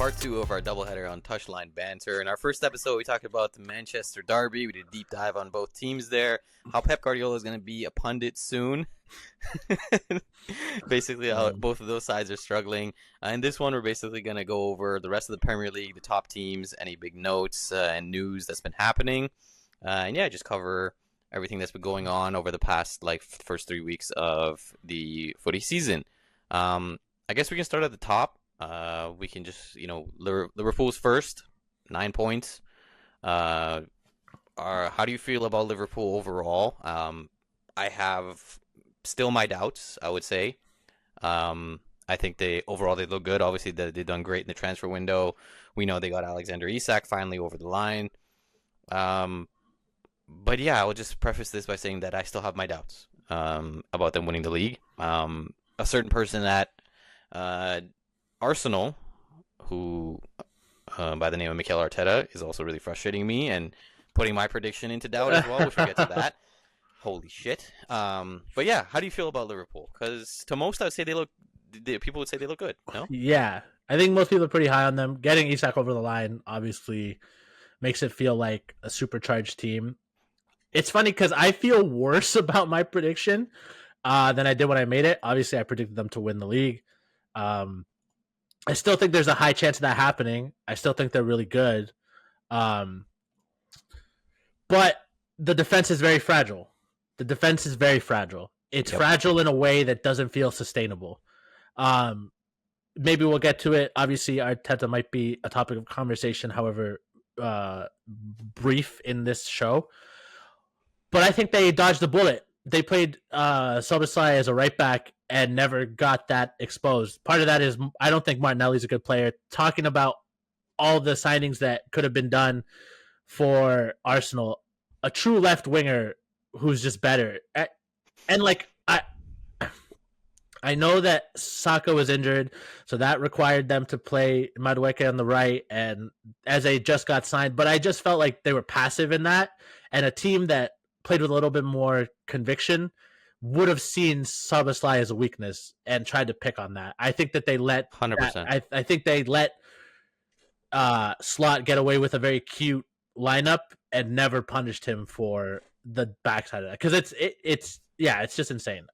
part 2 of our doubleheader on Touchline Banter. In our first episode, we talked about the Manchester Derby. We did a deep dive on both teams there. How Pep Guardiola is going to be a pundit soon. Basically, both of those sides are struggling. In this one, we're basically going to go over the rest of the Premier League, the top teams, any big notes and news that's been happening. Just cover everything that's been going on over the past, first 3 weeks of the footy season. I guess we can start at the top. We can just, Liverpool's first, 9 points. How do you feel about Liverpool overall? I have still my doubts, I would say. I think they look good. Obviously, they've done great in the transfer window. We know they got Alexander Isak finally over the line. But yeah, I will just preface this by saying that I still have my doubts about them winning the league. A certain person at Arsenal, who by the name of Mikel Arteta, is also really frustrating me and putting my prediction into doubt as well, which we'll get to that. Holy shit. But yeah, how do you feel about Liverpool? Because to most, I would say people would say they look good, no? Yeah, I think most people are pretty high on them. Getting Isak over the line obviously makes it feel like a supercharged team. It's funny because I feel worse about my prediction than I did when I made it. Obviously, I predicted them to win the league. I still think there's a high chance of that happening. I still think they're really good. But the defense is very fragile. It's fragile in a way that doesn't feel sustainable. Maybe we'll get to it. Obviously, Arteta might be a topic of conversation, however brief in this show. But I think they dodged the bullet. They played Szoboszlai as a right back and never got that exposed. Part of that is I don't think Martinelli's a good player. Talking about all the signings that could have been done for Arsenal, a true left winger who's just better. And I know that Saka was injured, so that required them to play Madueke on the right, and Eze just got signed. But I just felt like they were passive in that, and a team that played with a little bit more conviction would have seen Szoboszlai as a weakness and tried to pick on that. I think that they let 100%. I think they let Slot get away with a very cute lineup and never punished him for the backside of that because it's just insane.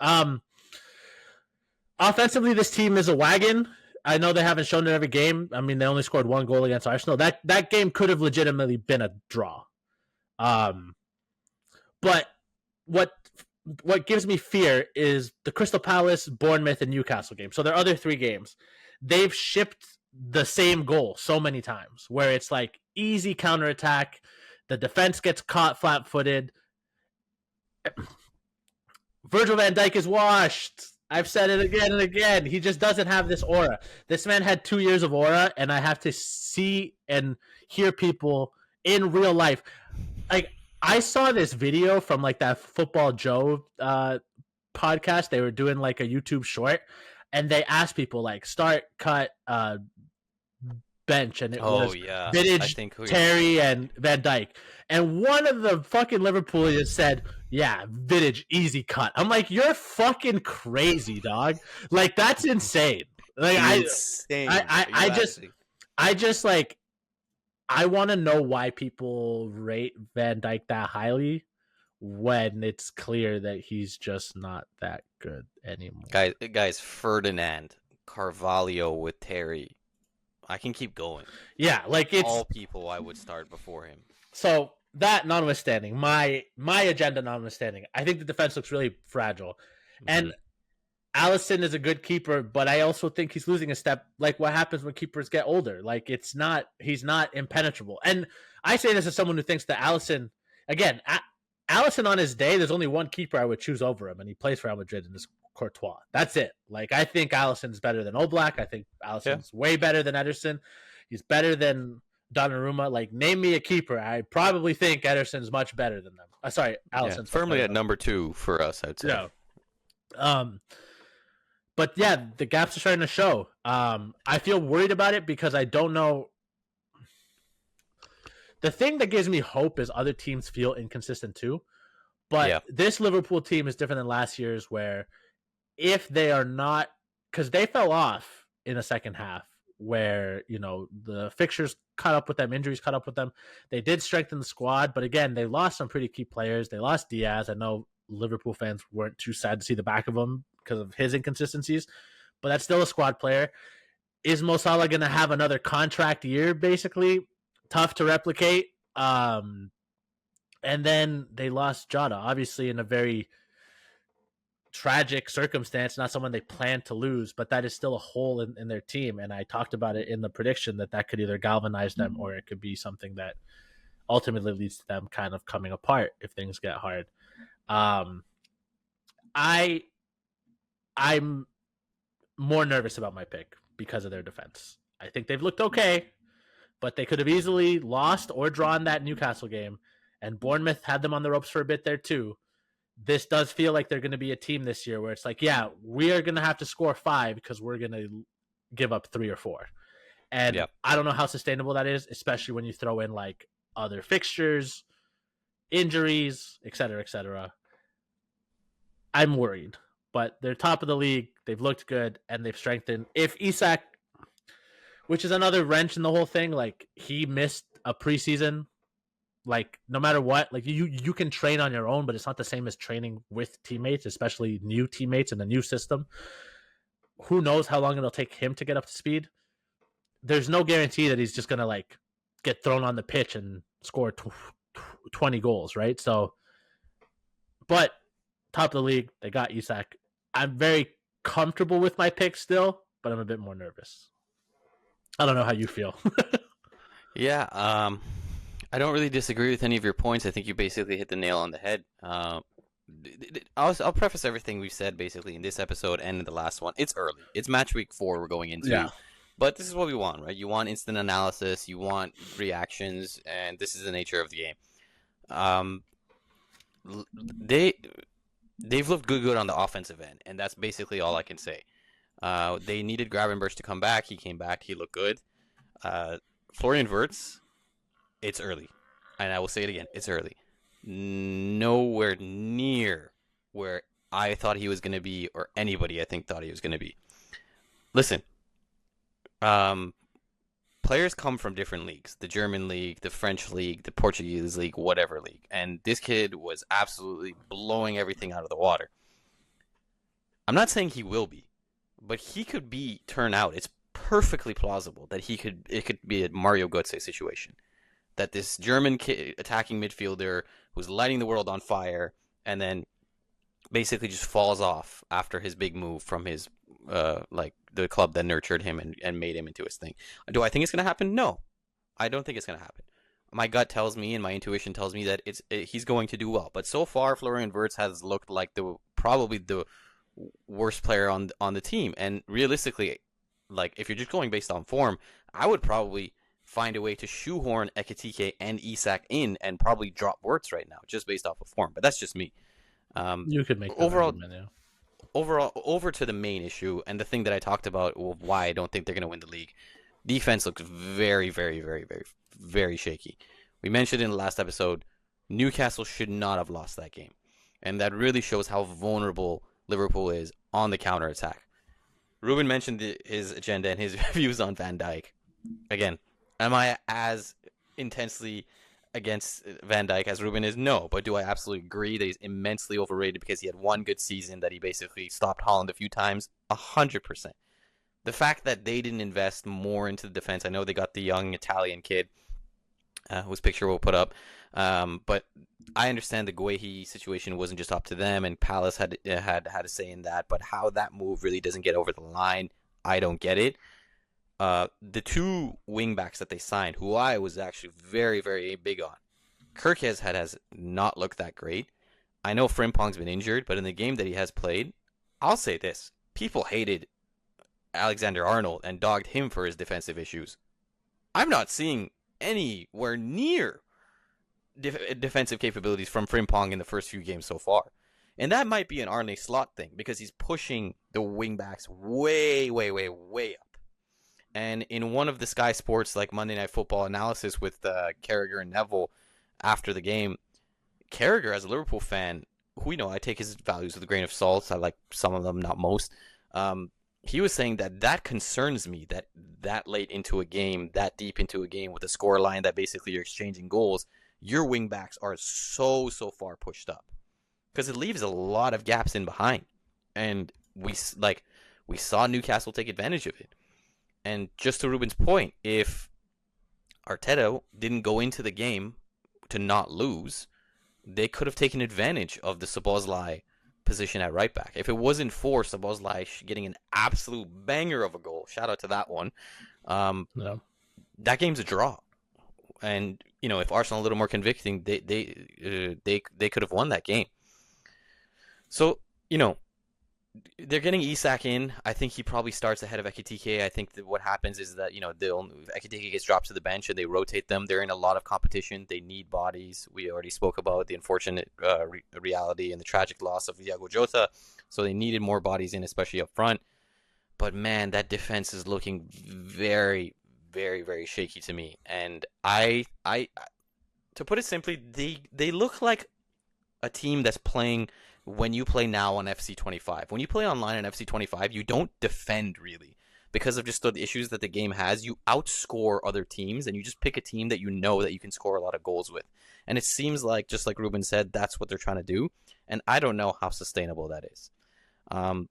Offensively, this team is a wagon. I know they haven't shown it every game. I mean, they only scored 1 goal against Arsenal. That game could have legitimately been a draw. But what gives me fear is the Crystal Palace, Bournemouth, and Newcastle game. So their other 3 games, they've shipped the same goal so many times where it's like easy counterattack. The defense gets caught flat-footed. Virgil van Dijk is washed. I've said it again and again. He just doesn't have this aura. This man had 2 years of aura, and I have to see and hear people in real life. Like, I saw this video from that Football Joe podcast. They were doing a YouTube short, and they asked people start, cut, bench, and it was Vidic, Terry, and Van Dijk. And one of the fucking Liverpoolians said, "Yeah, Vidic, easy cut." I'm like, "You're fucking crazy, dog! That's insane." I want to know why people rate Van Dijk that highly when it's clear that he's just not that good anymore. Guys, Ferdinand, Carvalho with Terry. I can keep going. Yeah, it's all people I would start before him. So that notwithstanding, my agenda notwithstanding, I think the defense looks really fragile. Mm-hmm. And Alisson is a good keeper, but I also think he's losing a step. What happens when keepers get older? He's not impenetrable. And I say this as someone who thinks that Alisson, again, Alisson on his day, there's only one keeper I would choose over him, and he plays for Real Madrid, and it's Courtois. That's it. I think Alisson's better than Oblak. I think Alisson's way better than Ederson. He's better than Donnarumma. Name me a keeper. I probably think Ederson's much better than them. Sorry, Alisson's firmly at number 2 for us, I'd say. Yeah. But yeah, the gaps are starting to show. I feel worried about it because I don't know. The thing that gives me hope is other teams feel inconsistent too. But this Liverpool team is different than last year's where if they are not, because they fell off in the second half where, you know, the fixtures caught up with them, injuries caught up with them. They did strengthen the squad, but again, they lost some pretty key players. They lost Diaz. I know Liverpool fans weren't too sad to see the back of him because of his inconsistencies, but that's still a squad player. Is Mo Salah going to have another contract year, basically? Tough to replicate. And then they lost Jota, obviously in a very tragic circumstance, not someone they planned to lose, but that is still a hole in their team. And I talked about it in the prediction that could either galvanize them or it could be something that ultimately leads to them kind of coming apart if things get hard. I I'm more nervous about my pick because of their defense. I think they've looked okay, but they could have easily lost or drawn that Newcastle game, and Bournemouth had them on the ropes for a bit there too. This does feel like they're going to be a team this year where it's like, yeah, we are going to have to score 5 because we're going to give up 3 or 4. And Yep. I don't know how sustainable that is, especially when you throw in like other fixtures, injuries, et cetera, et cetera. I'm worried, but they're top of the league. They've looked good and they've strengthened. If Isak, which is another wrench in the whole thing, like he missed a preseason, like no matter what, like you can train on your own, but it's not the same as training with teammates, especially new teammates in a new system. Who knows how long it'll take him to get up to speed? There's no guarantee that he's just gonna like get thrown on the pitch and score 20 goals, right? So, but top of the league, they got Isak. I'm very comfortable with my pick still, but I'm a bit more nervous. I don't know how you feel. Yeah, I don't really disagree with any of your points. I think you basically hit the nail on the head. I'll preface everything we've said basically in this episode and in the last one. It's early. It's match week 4 we're going into. Yeah. But this is what we want, right? You want instant analysis, you want reactions, and this is the nature of the game. They've looked good on the offensive end, and that's basically all I can say. They needed Gravenberch to come back. He came back. He looked good. Florian Wirtz, it's early. And I will say it again, it's early. Nowhere near where I thought he was going to be, or anybody I think thought he was going to be. Listen, players come from different leagues. The German league, the French league, the Portuguese league, whatever league. And this kid was absolutely blowing everything out of the water. I'm not saying he will be, but he could turn out. It's perfectly plausible that it could be a Mario Götze situation. That this German kid, attacking midfielder who's lighting the world on fire and then basically just falls off after his big move from his like the club that nurtured him and made him into his thing. Do I think it's going to happen? No. I don't think it's going to happen. My gut tells me and my intuition tells me that he's going to do well. But so far Florian Wirtz has looked like probably the worst player on the team. And realistically, like if you're just going based on form, I would probably find a way to shoehorn Ekitike and Isak in and probably drop Wirtz right now just based off of form. But that's just me. You could make that overall argument, yeah. Overall, over to the main issue and the thing that I talked about, why I don't think they're going to win the league. Defense looks very, very, very, very, very shaky. We mentioned in the last episode, Newcastle should not have lost that game. And that really shows how vulnerable Liverpool is on the counterattack. Ruben mentioned his agenda and his views on Van Dijk. Again, am I as intensely against Van Dijk as Ruben is? No, but do I absolutely agree that he's immensely overrated because he had one good season that he basically stopped Haaland a few times? 100%. The fact that they didn't invest more into the defense, I know they got the young Italian kid whose picture we'll put up, but I understand the Guehi situation wasn't just up to them, and Palace had a say in that, but how that move really doesn't get over the line, I don't get it. The two wingbacks that they signed, who I was actually very, very big on. Kirkes has not looked that great. I know Frimpong's been injured, but in the game that he has played, I'll say this. People hated Alexander-Arnold and dogged him for his defensive issues. I'm not seeing anywhere near defensive capabilities from Frimpong in the first few games so far. And that might be an Arne Slot thing, because he's pushing the wingbacks way, way, way, way up. And in one of the Sky Sports like Monday Night Football analysis with Carragher and Neville after the game, Carragher, as a Liverpool fan, who I take his values with a grain of salt. I like some of them, not most. he was saying that that concerns me, that that late into a game, that deep into a game with a score line that basically you're exchanging goals, your wingbacks are so far pushed up because it leaves a lot of gaps in behind, and we saw Newcastle take advantage of it. And just to Ruben's point, if Arteta didn't go into the game to not lose, they could have taken advantage of the Szoboszlai position at right back. If it wasn't for Szoboszlai getting an absolute banger of a goal, shout out to that one, No. that game's a draw. And if Arsenal a little more convicting, they could have won that game. So they're getting Isak in. I think he probably starts ahead of Ekitike. I think that what happens is that Ekitike gets dropped to the bench and they rotate them. They're in a lot of competition. They need bodies. We already spoke about the unfortunate reality and the tragic loss of Thiago Jota. So they needed more bodies in, especially up front. But man, that defense is looking very, very, very shaky to me. And I to put it simply, they look like a team that's playing when you play now on FC25. When you play online on FC25, you don't defend really because of just the issues that the game has. You outscore other teams and you just pick a team that you know that you can score a lot of goals with. And it seems like, just like Ruben said, that's what they're trying to do. And I don't know how sustainable that is.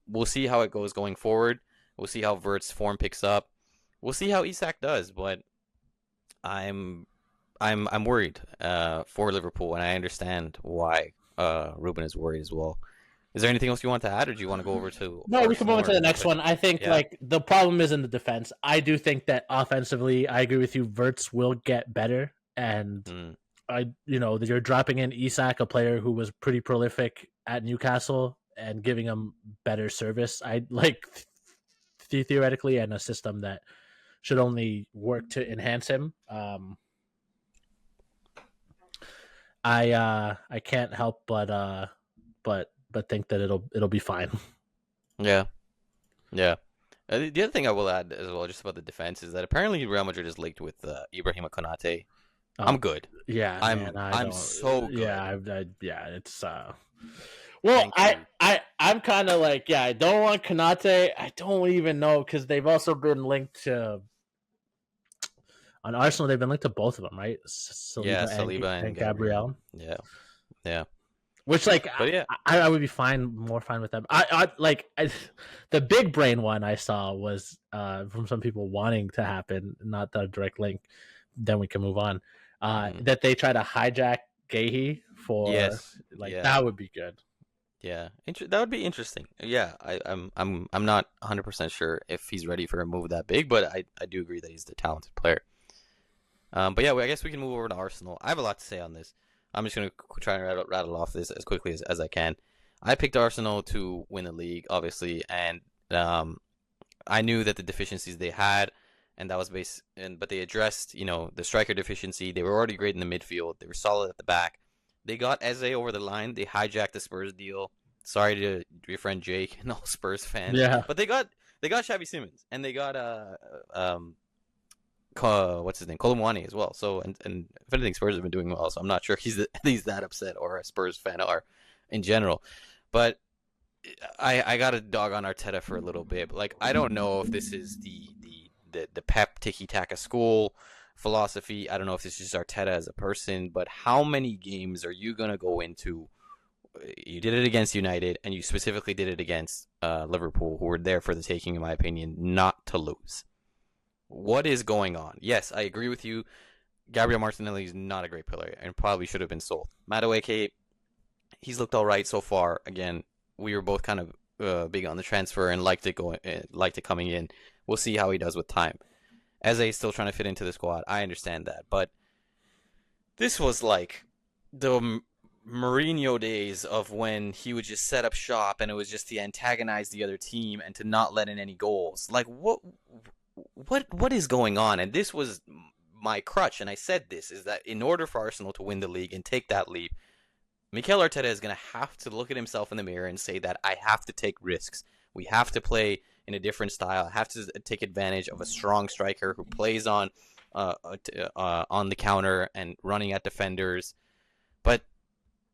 We'll see how it goes going forward. We'll see how Vert's form picks up. We'll see how Isak does, but I'm worried for Liverpool, and I understand why Ruben is worried as well. Is there anything else you want to add, or do you want to go over to No, we can move on to the next one. I think Yeah. the problem is in the defense. I do think that offensively, I agree with you. Verts will get better, and you're dropping in Isak, a player who was pretty prolific at Newcastle, and giving him better service. I like theoretically, and a system that should only work to enhance him. I can't help but think that it'll be fine. Yeah. The other thing I will add as well, just about the defense, is that apparently Real Madrid is linked with Ibrahima Konate. I'm good. Yeah, I'm so good. Yeah, it's well, I'm kind of like, I don't want Konate. I don't even know because they've also been linked to on Arsenal. They've been linked to both of them, right? Saliba and Gabriel. Yeah. Which, like, but yeah, I would be more fine with them. The big brain one I saw was from some people wanting to happen, not the direct link. Then we can move on. That they try to hijack Gahey for that would be good. Yeah, that would be interesting. Yeah, I'm not 100% sure if he's ready for a move that big, but I do agree that he's a talented player. But yeah, I guess we can move over to Arsenal. I have a lot to say on this. I'm just going to try and rattle off this as quickly as I can. I picked Arsenal to win the league, obviously, and I knew that the deficiencies they had, and that was but they addressed, the striker deficiency. They were already great in the midfield. They were solid at the back. They got Eze over the line. They hijacked the Spurs deal. Sorry to your friend Jake and all Spurs fans. Yeah, but they got Xavi Simons, and they got what's his name, Kolomwani as well. So and if anything, Spurs have been doing well. So I'm not sure he's that upset or a Spurs fan are in general. But I got a dog on Arteta for a little bit. Like, I don't know if this is the Pep tiki taka school philosophy. I don't know if this is Arteta as a person. But how many games are you gonna go into? You did it against United, and you specifically did it against Liverpool, who were there for the taking, in my opinion, not to lose. What is going on? Yes, I agree with you. Gabriel Martinelli is not a great player and probably should have been sold. Madueke, he's looked all right so far. Again, we were both kind of big on the transfer and liked it coming in. We'll see how he does with time. Eze is still trying to fit into the squad. I understand that, but this was like the Mourinho days of when he would just set up shop and it was just to antagonize the other team and to not let in any goals. Like, what is going on? And this was my crutch, and I said this, is that in order for Arsenal to win the league and take that leap, Mikel Arteta is going to have to look at himself in the mirror and say that I have to take risks. We have to play in a different style. I have to take advantage of a strong striker who plays on the counter and running at defenders. But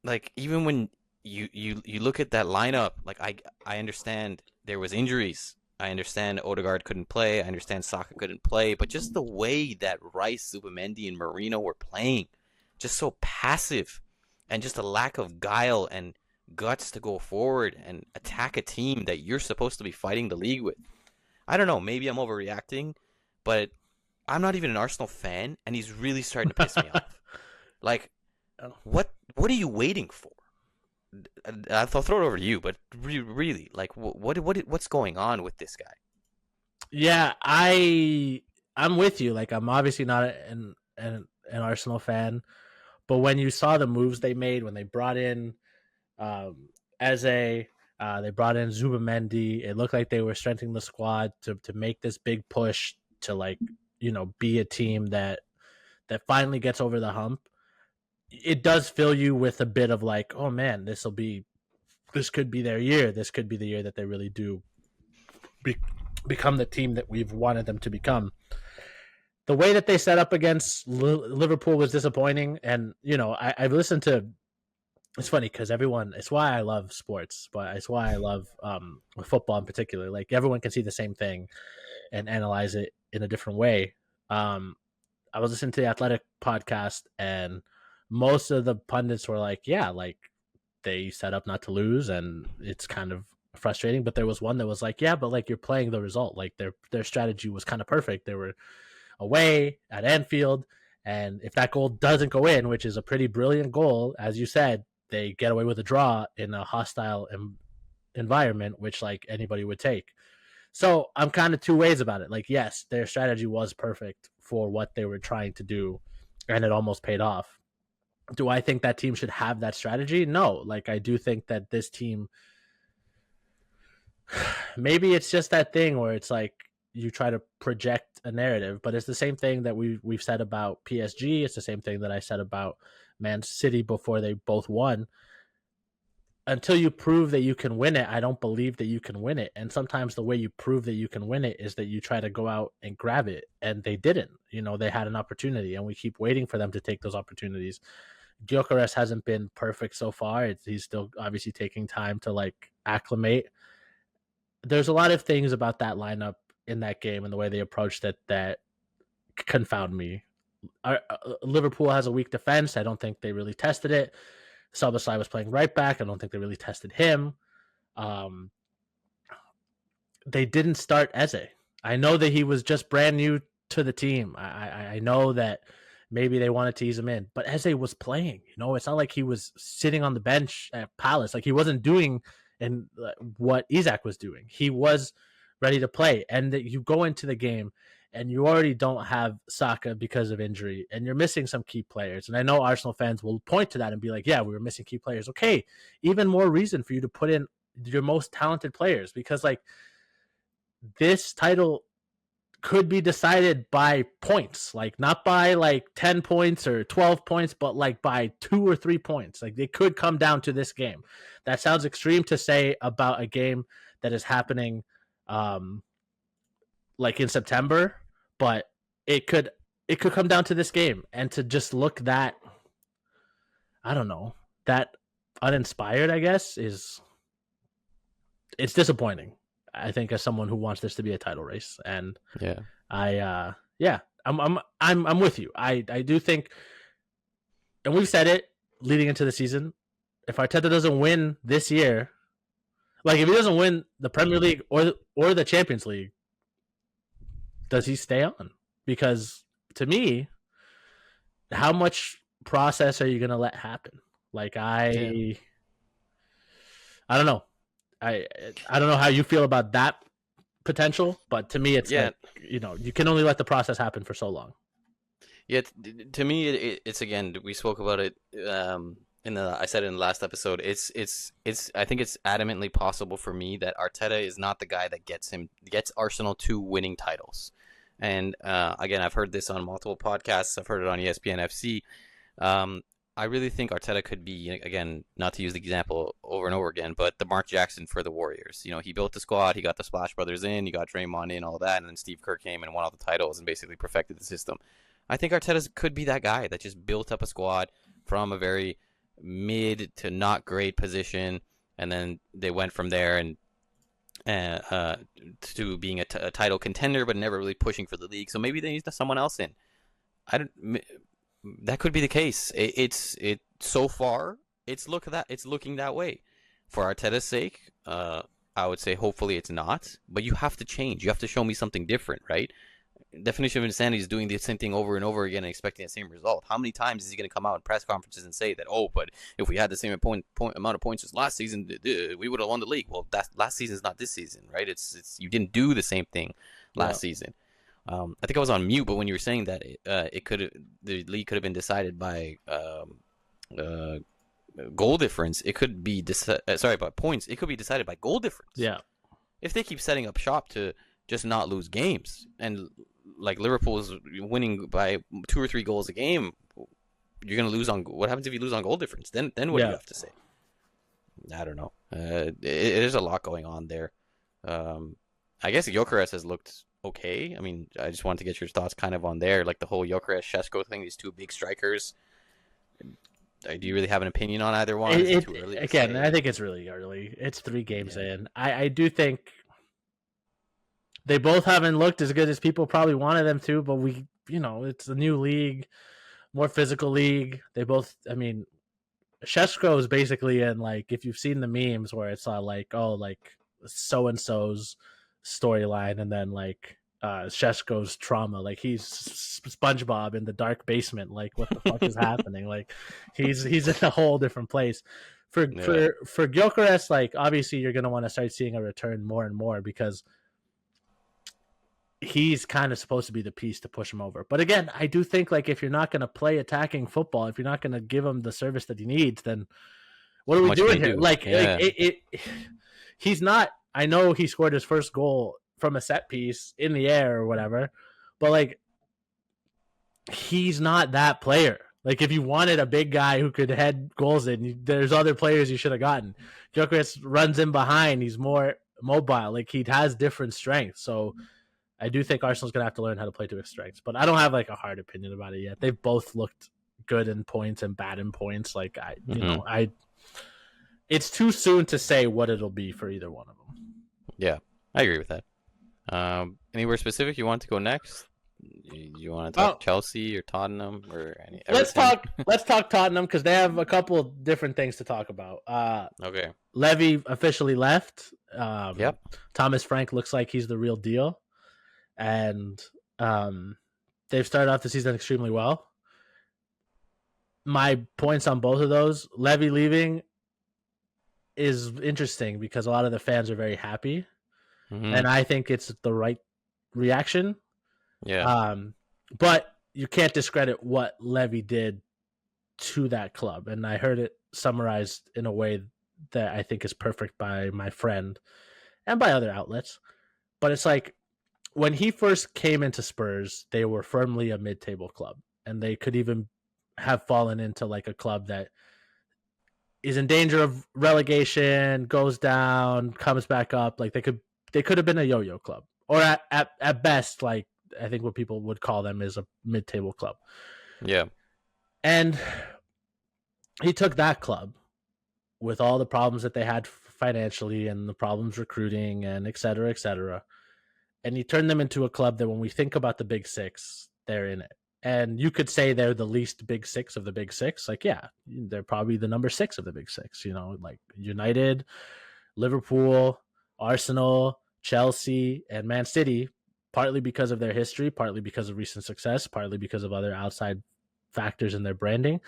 like, even when you look at that lineup, like I understand there was injuries I understand Odegaard couldn't play. I understand Saka couldn't play, but just the way that Rice, Zubimendi, and Marino were playing, just so passive, and just a lack of guile and guts to go forward and attack a team that you're supposed to be fighting the league with. I don't know. Maybe I'm overreacting, but I'm not even an Arsenal fan, and he's really starting to piss me off. Like, what are you waiting for? I'll throw it over to you, but really, like, what's going on with this guy? Yeah, I'm with you. Like, I'm obviously not an Arsenal fan, but when you saw the moves they made when they brought in Eze, they brought in Zubamendi, it looked like they were strengthening the squad to make this big push to, like, be a team that finally gets over the hump. It does fill you with a bit of like, oh man, this could be their year. This could be the year that they really do become the team that we've wanted them to become. The way that they set up against Liverpool was disappointing, and I've listened to. It's funny because it's why I love sports, but it's why I love football in particular. Like, everyone can see the same thing and analyze it in a different way. I was listening to the Athletic podcast, and most of the pundits were like, yeah, like, they set up not to lose, and it's kind of frustrating. But there was one that was like, yeah, but like, you're playing the result. Like, their strategy was kind of perfect. They were away at Anfield, and if that goal doesn't go in, which is a pretty brilliant goal, as you said, they get away with a draw in a hostile environment, which, like, anybody would take. So I'm kind of two ways about it. Like, yes, their strategy was perfect for what they were trying to do, and it almost paid off. Do I think that team should have that strategy? No. Like, I do think that this team, maybe it's just that thing where it's like you try to project a narrative, but it's the same thing that we've said about PSG. It's the same thing that I said about Man City before they both won. Until you prove that you can win it, I don't believe that you can win it. And sometimes the way you prove that you can win it is that you try to go out and grab it. And they didn't. They had an opportunity, and we keep waiting for them to take those opportunities. Gyökeres hasn't been perfect so far. He's still obviously taking time to, like, acclimate. There's a lot of things about that lineup in that game and the way they approached it that confound me. Liverpool has a weak defense. I don't think they really tested it. Szoboszlai was playing right back. I don't think they really tested him. They didn't start Eze. I know that he was just brand new to the team. I know that maybe they wanted to ease him in, but Eze was playing. It's not like he was sitting on the bench at Palace. Like, he wasn't doing what Isak was doing. He was ready to play, and that you go into the game and you already don't have Saka because of injury, and you're missing some key players. And I know Arsenal fans will point to that and be like, yeah, we were missing key players. Okay, even more reason for you to put in your most talented players, because, like, this title could be decided by points, like, not by like 10 points or 12 points, but like by 2 or 3 points. Like, they could come down to this game. That sounds extreme to say about a game that is happening like in September, but it could come down to this game. And to just look that, I don't know, that uninspired, I guess, it's disappointing. I think, as someone who wants this to be a title race. And Yeah. I'm with you. I do think, and we've said it leading into the season, if Arteta doesn't win this year, like, if he doesn't win the Premier League or the Champions League, does he stay on? Because, to me, how much process are you going to let happen? Like, I don't know. I don't know how you feel about that potential, but to me, it's like, you can only let the process happen for so long. Yeah, to me, it's again, we spoke about it. I said it in the last episode. It's. I think it's adamantly possible for me that Arteta is not the guy that gets Arsenal to winning titles. And again, I've heard this on multiple podcasts. I've heard it on ESPN FC. I really think Arteta could be, again, not to use the example over and over again, but the Mark Jackson for the Warriors. He built the squad, he got the Splash Brothers in, he got Draymond in, all that, and then Steve Kerr came and won all the titles and basically perfected the system. I think Arteta could be that guy that just built up a squad from a very mid to not great position, and then they went from there, and to being a title contender, but never really pushing for the league. So maybe they need someone else in. I don't. That could be the case. It so far it's looking that way. For Arteta's sake, I would say hopefully it's not. But you have to change. You have to show me something different, right? Definition of insanity is doing the same thing over and over again and expecting the same result. How many times is he going to come out in press conferences and say that, oh, but if we had the same amount of points as last season, we would have won the league? Well, that last season is not this season, right? It's you didn't do the same thing last season. I think I was on mute, but when you were saying that, the league could have been decided by goal difference. It could be by points. It could be decided by goal difference. Yeah. If they keep setting up shop to just not lose games, and like Liverpool is winning by 2 or 3 goals a game, you're gonna lose on. What happens if you lose on goal difference? Then what do you have to say? I don't know. There's a lot going on there. I guess Gyökeres has looked okay. I mean, I just wanted to get your thoughts kind of on there, like the whole Gyökeres Šeško thing. These two big strikers. Do you really have an opinion on either one? Is it too early to say? I think it's really early. It's 3 games in. I do think they both haven't looked as good as people probably wanted them to, but it's a new league, more physical league. They both, I mean, Šeško is basically in, like, if you've seen the memes where it's like, oh, like so-and-so's storyline, and then like Šeško's trauma, like he's SpongeBob in the dark basement, like what the fuck is happening? Like he's in a whole different place. For Gyökeres, like obviously you're gonna want to start seeing a return more and more, because he's kind of supposed to be the piece to push him over. But again, I do think, like, if you're not going to play attacking football, if you're not going to give him the service that he needs, then what are we doing here? He's not. I know he scored his first goal from a set piece in the air or whatever, but like, he's not that player. Like, if you wanted a big guy who could head goals in, there's other players you should have gotten. Gyökeres runs in behind. He's more mobile. Like, he has different strengths. So I do think Arsenal's going to have to learn how to play to his strengths, but I don't have like a hard opinion about it yet. They've both looked good in points and bad in points. Like, it's too soon to say what it'll be for either one of them. Yeah, I agree with that. Anywhere specific you want to go next? You want to talk Chelsea or Tottenham or any? Let's talk Tottenham, because they have a couple different things to talk about. Okay. Levy officially left. Yep. Thomas Frank looks like he's the real deal. And they've started off the season extremely well. My points on both of those, Levy leaving is interesting because a lot of the fans are very happy. Mm-hmm. And I think it's the right reaction. Yeah. But you can't discredit what Levy did to that club. And I heard it summarized in a way that I think is perfect by my friend and by other outlets. But it's like, when he first came into Spurs, they were firmly a mid-table club, and they could even have fallen into like a club that is in danger of relegation, goes down, comes back up. Like, they could have been a yo-yo club, or at best, like, I think what people would call them is a mid-table club. Yeah. And he took that club with all the problems that they had financially and the problems recruiting and et cetera, and he turned them into a club that when we think about the big six, they're in it. And you could say they're the least big six of the big six. Like, yeah, they're probably the number 6 of the big six, like United, Liverpool, Arsenal, Chelsea, and Man City, partly because of their history, partly because of recent success, partly because of other outside factors in their branding,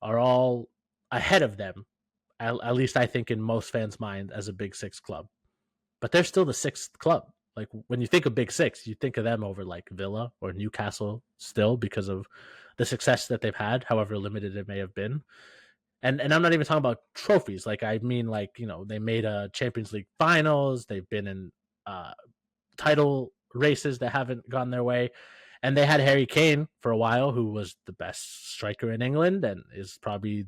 are all ahead of them, at least I think in most fans' mind, as a big six club. But they're still the 6th club. Like, when you think of big six, you think of them over like Villa or Newcastle still, because of the success that they've had, however limited it may have been. And I'm not even talking about trophies. Like, I mean, like, they made a Champions League finals. They've been in title races that haven't gone their way. And they had Harry Kane for a while, who was the best striker in England and is probably,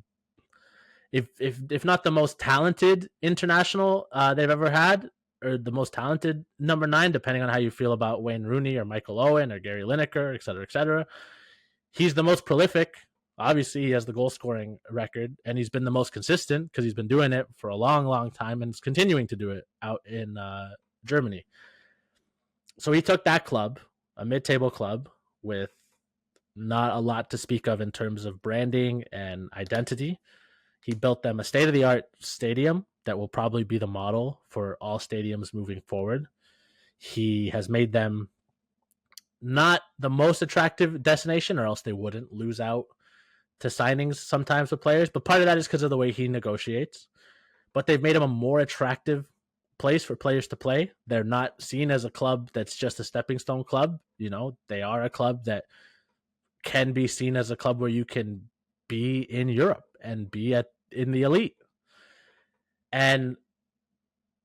if not the most talented international they've ever had, or the most talented number 9, depending on how you feel about Wayne Rooney or Michael Owen or Gary Lineker, et cetera, et cetera. He's the most prolific. Obviously, he has the goal scoring record, and he's been the most consistent because he's been doing it for a long, long time and is continuing to do it out in Germany. So he took that club, a mid-table club with not a lot to speak of in terms of branding and identity. He built them a state-of-the-art stadium that will probably be the model for all stadiums moving forward. He has made them not the most attractive destination, or else they wouldn't lose out to signings sometimes with players. But part of that is because of the way he negotiates. But they've made him a more attractive place for players to play. They're not seen as a club that's just a stepping stone club. You know, they are a club that can be seen as a club where you can be in Europe and be in the elite. And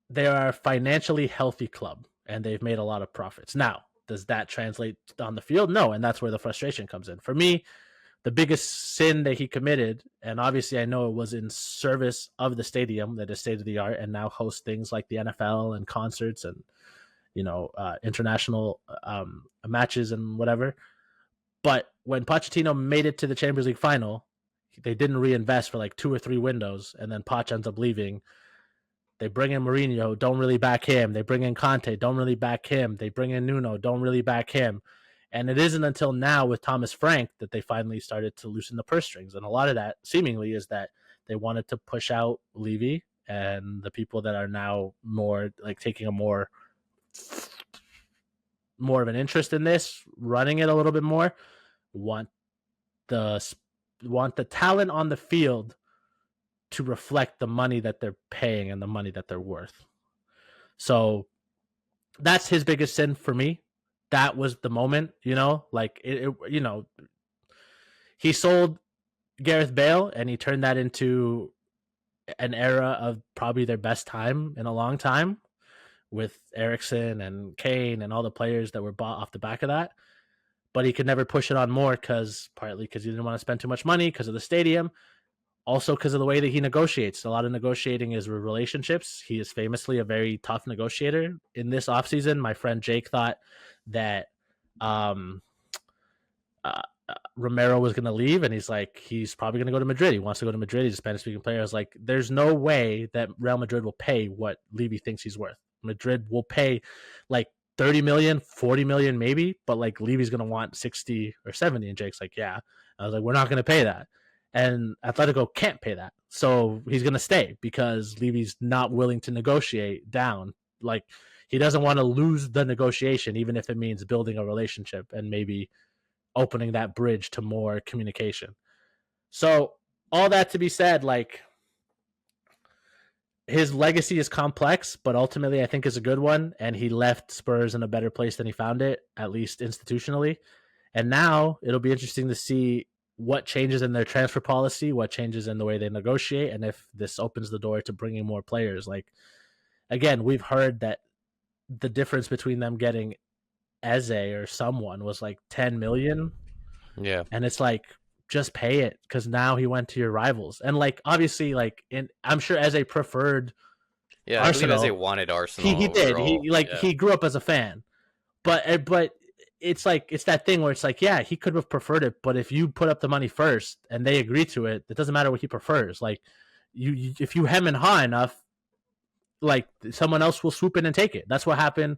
they are a financially healthy club, and they've made a lot of profits. Now, does that translate on the field? No, and that's where the frustration comes in. For me, the biggest sin that he committed, and obviously I know it was in service of the stadium that is state of the art and now hosts things like the NFL and concerts and international matches and whatever. But when Pochettino made it to the Champions League final, they didn't reinvest for like 2 or 3 windows, and then Poch ends up leaving. They bring in Mourinho, don't really back him. They bring in Conte, don't really back him. They bring in Nuno, don't really back him. And it isn't until now with Thomas Frank that they finally started to loosen the purse strings. And a lot of that seemingly is that they wanted to push out Levy, and the people that are now more like taking a more of an interest in this, running it a little bit more, want the talent on the field to reflect the money that they're paying and the money that they're worth. So that's his biggest sin for me. That was the moment, like he sold Gareth Bale and he turned that into an era of probably their best time in a long time with Eriksen and Kane and all the players that were bought off the back of that. But he could never push it on more partly because he didn't want to spend too much money because of the stadium. Also because of the way that he negotiates. A lot of negotiating is with relationships. He is famously a very tough negotiator. In this offseason, my friend Jake thought that Romero was going to leave, and he's probably going to go to Madrid. He wants to go to Madrid. He's a Spanish-speaking player. I was like, there's no way that Real Madrid will pay what Levy thinks he's worth. Madrid will pay like 30 million, 40 million maybe, but like Levy's going to want 60 or 70. And Jake's like, yeah. I was like, we're not going to pay that. And Atletico can't pay that. So he's going to stay because Levy's not willing to negotiate down. Like, he doesn't want to lose the negotiation, even if it means building a relationship and maybe opening that bridge to more communication. So all that to be said, like, his legacy is complex, but ultimately I think is a good one. And he left Spurs in a better place than he found it, at least institutionally. And now it'll be interesting to see what changes in their transfer policy, what changes in the way they negotiate, and if this opens the door to bringing more players. Like, again, we've heard that the difference between them getting Eze or someone was like 10 million. Yeah. And it's like, just pay it because now he went to your rivals. And like, obviously, like, I'm sure Eze preferred Arsenal. I believe Eze wanted Arsenal. He did. He grew up as a fan. But it's like, it's that thing where it's like, yeah, he could have preferred it, but if you put up the money first and they agree to it, it doesn't matter what he prefers. Like, you if you hem and haw enough, like, someone else will swoop in and take it. That's what happened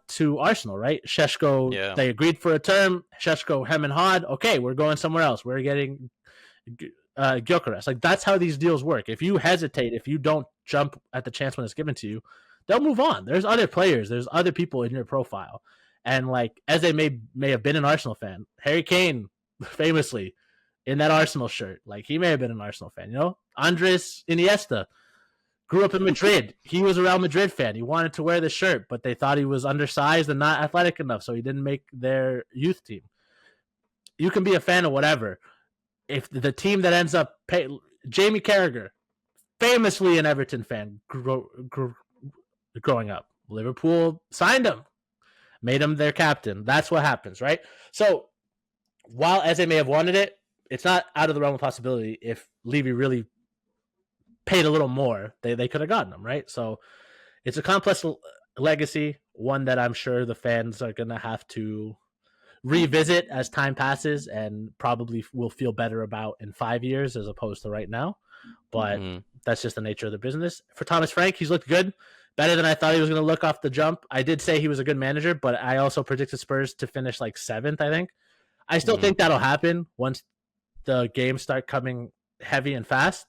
to Arsenal, right? Šeško, They agreed for a term. Šeško hem and hawed. Okay, we're going somewhere else. We're getting Gyökeres. Like, that's how these deals work. If you hesitate, if you don't jump at the chance when it's given to you, they'll move on. There's other players. There's other people in your profile. And like, as they may have been an Arsenal fan, Harry Kane, famously, in that Arsenal shirt, like, he may have been an Arsenal fan. Andres Iniesta grew up in Madrid. He was a Real Madrid fan. He wanted to wear the shirt, but they thought he was undersized and not athletic enough, so he didn't make their youth team. You can be a fan of whatever. If the team that ends up Jamie Carragher, famously an Everton fan growing up, Liverpool signed him, made him their captain. That's what happens, right? So while Eze may have wanted it, it's not out of the realm of possibility. If Levy really paid a little more, they could have gotten him, right? So it's a complex legacy, one that I'm sure the fans are going to have to revisit as time passes and probably will feel better about in 5 years as opposed to right now. But that's just the nature of the business. For Thomas Frank, he's looked good. better than I thought he was going to look off the jump. I did say he was a good manager, but I also predicted Spurs to finish like 7th, I think. I still Mm-hmm. think that'll happen once the games start coming heavy and fast.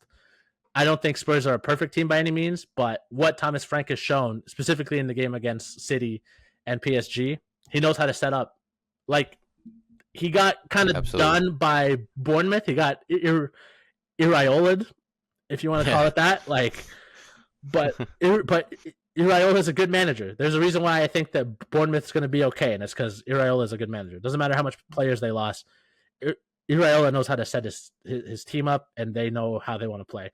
I don't think Spurs are a perfect team by any means, but what Thomas Frank has shown, specifically in the game against City and PSG, he knows how to set up. Like, he got kind of Absolutely. done by Bournemouth. He got Iraola'd, if you want to Yeah. call it that. Like, but Iraola is a good manager. There's a reason why I think that Bournemouth's going to be okay, and it's because Iraola is a good manager. It doesn't matter how much players they lost. Iraola knows how to set his team up, and they know how they want to play.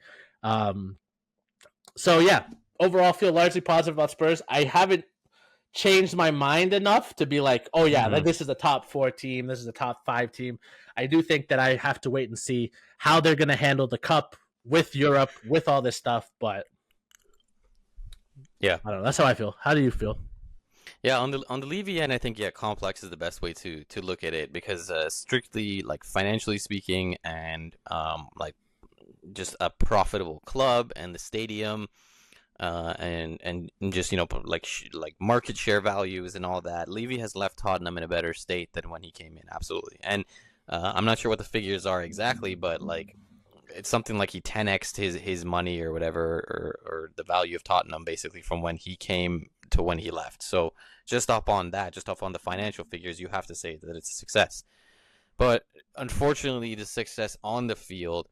So yeah, overall, feel largely positive about Spurs. I haven't changed my mind enough to be like, oh yeah, Mm-hmm. this is a top 4 team. This is a top 5 team. I do think that I have to wait and see how they're going to handle the cup with Europe, with all this stuff. But Yeah. I don't know. That's how I feel. How do you feel? Yeah, on the Levy end, I think complex is the best way to look at it because strictly like financially speaking, and like just a profitable club and the stadium, and just like market share values and all that. Levy has left Tottenham in a better state than when he came in, absolutely. And I'm not sure what the figures are exactly, but like it's something like he 10x'd his money or whatever, or the value of Tottenham basically from when he came to when he left. So just up on that, just up on the financial figures, you have to say that it's a success. But unfortunately, the success on the field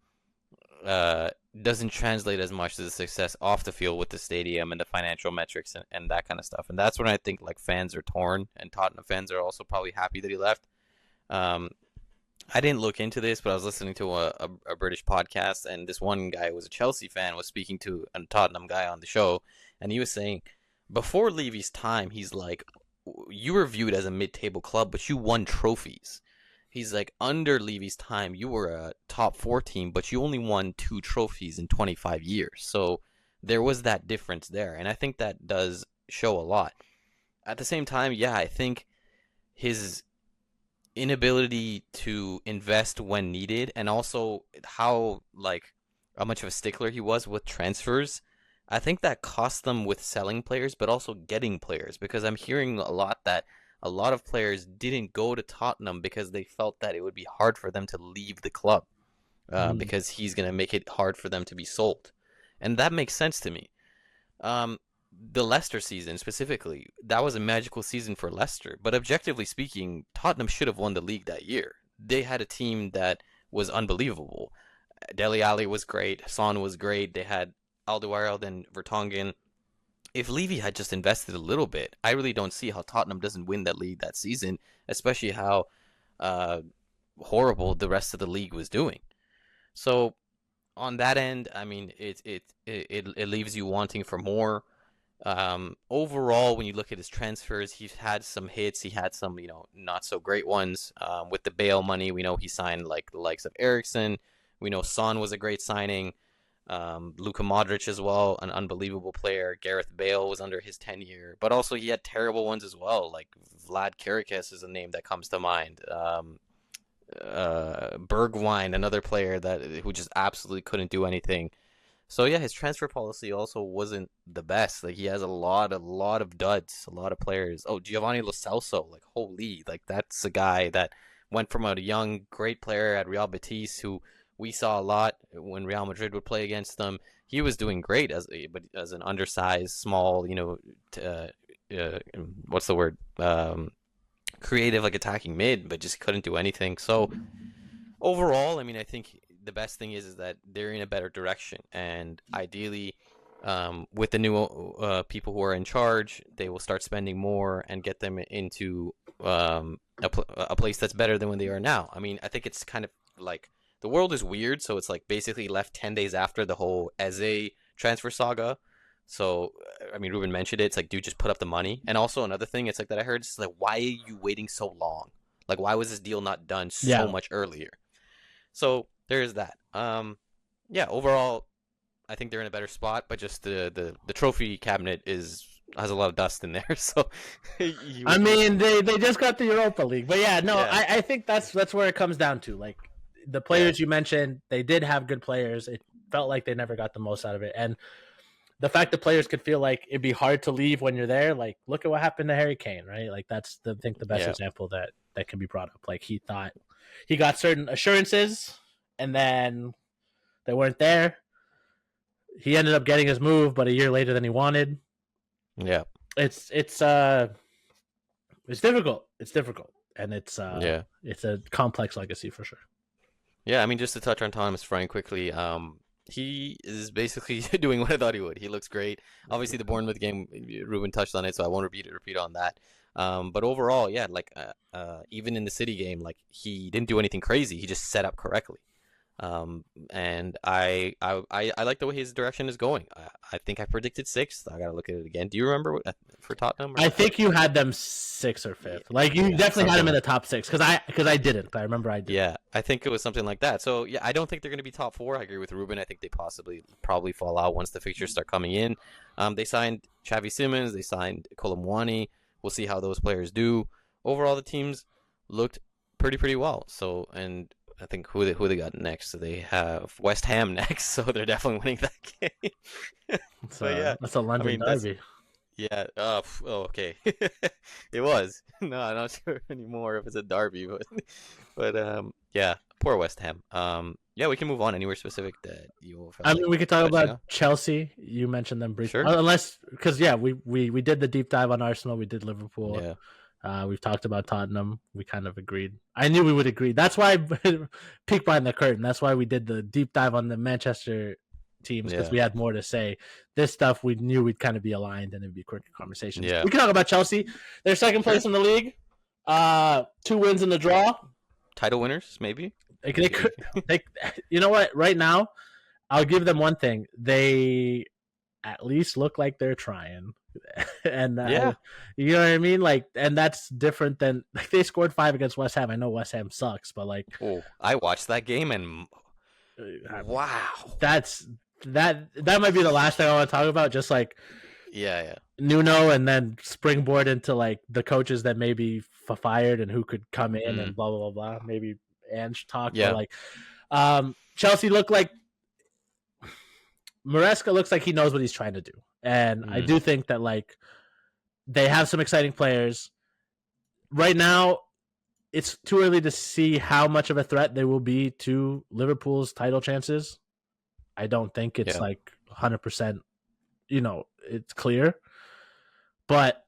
doesn't translate as much as the success off the field with the stadium and the financial metrics and that kind of stuff. And that's when I think like fans are torn, and Tottenham fans are also probably happy that he left. Um, I didn't look into this, but I was listening to a British podcast, and this one guy who was a Chelsea fan was speaking to a Tottenham guy on the show, and he was saying before Levy's time, he's like, you were viewed as a mid-table club, but you won trophies. He's like, under Levy's time, you were a top 4 team, but you only won 2 trophies in 25 years. So there was that difference there, and I think that does show a lot. At the same time, yeah, I think his inability to invest when needed, and also how much of a stickler he was with transfers, I think that cost them with selling players, but also getting players, because I'm hearing a lot that a lot of players didn't go to Tottenham because they felt that it would be hard for them to leave the club, Mm. because he's going to make it hard for them to be sold. And that makes sense to me. Um, the Leicester season specifically, that was a magical season for Leicester. But objectively speaking, Tottenham should have won the league that year. They had a team that was unbelievable. Dele Alli was great. Son was great. They had Alderweireld and Vertonghen. If Levy had just invested a little bit, I really don't see how Tottenham doesn't win that league that season, especially how uh, horrible the rest of the league was doing. So on that end, I mean, it leaves you wanting for more. Overall, when you look at his transfers, he's had some hits. He had some, not so great ones. With the Bale money, we know he signed like the likes of Eriksson. We know Son was a great signing. Luka Modric as well, an unbelievable player. Gareth Bale was under his tenure, but also he had terrible ones as well. Like Vlad Karikas is a name that comes to mind. Bergwijn, another player who just absolutely couldn't do anything. So yeah, his transfer policy also wasn't the best. Like he has a lot of duds, a lot of players. Oh, Giovanni Lo Celso, like holy, like that's a guy that went from a young great player at Real Betis who we saw a lot when Real Madrid would play against them. He was doing great as an undersized, small, what's the word? Creative, like attacking mid, but just couldn't do anything. So overall, I mean, I think the best thing is that they're in a better direction, and ideally, with the new people who are in charge, they will start spending more and get them into a place that's better than when they are now. I mean, I think it's kind of like the world is weird, so it's like basically left 10 days after the whole Eze transfer saga. So, I mean, Ruben mentioned it. It's like, dude, just put up the money. And also another thing, it's like that I heard, it's like, why are you waiting so long? Like, why was this deal not done so Yeah. much earlier? So there is that. Yeah, overall, I think they're in a better spot, but just the trophy cabinet has a lot of dust in there. So, I mean, they just got the Europa League, but yeah, no, yeah, I think that's where it comes down to. Like the yeah, players you mentioned, they did have good players. It felt like they never got the most out of it, and the fact that players could feel like it'd be hard to leave when you're there. Like, look at what happened to Harry Kane, right? Like, that's I think the best Yeah. example that can be brought up. Like, he thought he got certain assurances, and then they weren't there. He ended up getting his move, but a year later than he wanted. Yeah. It's difficult. It's difficult, and it's Yeah. a complex legacy for sure. Yeah, I mean, just to touch on Thomas Frank quickly, he is basically doing what I thought he would. He looks great. Obviously, the Bournemouth game, Ruben touched on it, so I won't repeat on that. But overall, yeah, like even in the City game, like he didn't do anything crazy. He just set up correctly. And I like the way his direction is going. I think I predicted sixth. I gotta look at it again. Do you remember for Tottenham? I think you had them sixth or fifth. Like you definitely had them in the top six because I didn't. I remember I did. Yeah, I think it was something like that. So yeah, I don't think they're going to be top four. I agree with Ruben. I think they probably fall out once the fixtures start coming in. They signed Xavi Simons. They signed Kolomwani. We'll see how those players do. Overall, the teams looked pretty well. So and I think who they got next? So they have West Ham next. So they're definitely winning that game. So yeah, that's a London derby. Yeah. Okay. It was. No, I'm not sure anymore if it's a derby, but yeah. Poor West Ham. Yeah, we can move on. Anywhere specific that you? I mean, we could talk about Chelsea. You mentioned them briefly, sure. Unless because yeah, we did the deep dive on Arsenal. We did Liverpool. Yeah. We've talked about Tottenham. We kind of agreed. I knew we would agree. That's why peek behind the curtain. That's why we did the deep dive on the Manchester teams because we had more to say. This stuff we knew we'd kind of be aligned and it'd be quick conversations. Yeah. We can talk about Chelsea. They're second place in the league. 2 wins in the draw. Title winners, maybe. They could. You know what? Right now, I'll give them one thing. They at least look like they're trying. And you know what I mean? Like, and that's different than like they scored 5 against West Ham. I know West Ham sucks, but like, I watched that game and wow, that might be the last thing I want to talk about. Just like, yeah, Nuno, and then springboard into like the coaches that may be fired and who could come in and blah blah blah blah. Maybe Ange talk, but like, Chelsea look like Maresca looks like he knows what he's trying to do. And I do think that like they have some exciting players. Right now, it's too early to see how much of a threat they will be to Liverpool's title chances. I don't think it's like 100%, it's clear. But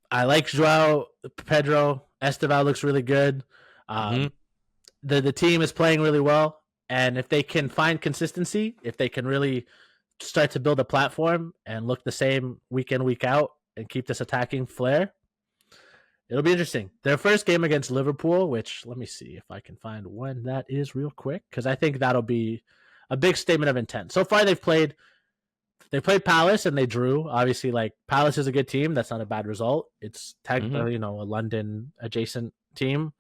I like Joao Pedro. Esteval looks really good. The team is playing really well. And if they can find consistency, if they can really start to build a platform and look the same week in, week out and keep this attacking flair, it'll be interesting. Their first game against Liverpool, which let me see if I can find when that is real quick, because I think that'll be a big statement of intent. So far, they played Palace and they drew. Obviously, like Palace is a good team. That's not a bad result. It's technically, a London adjacent team.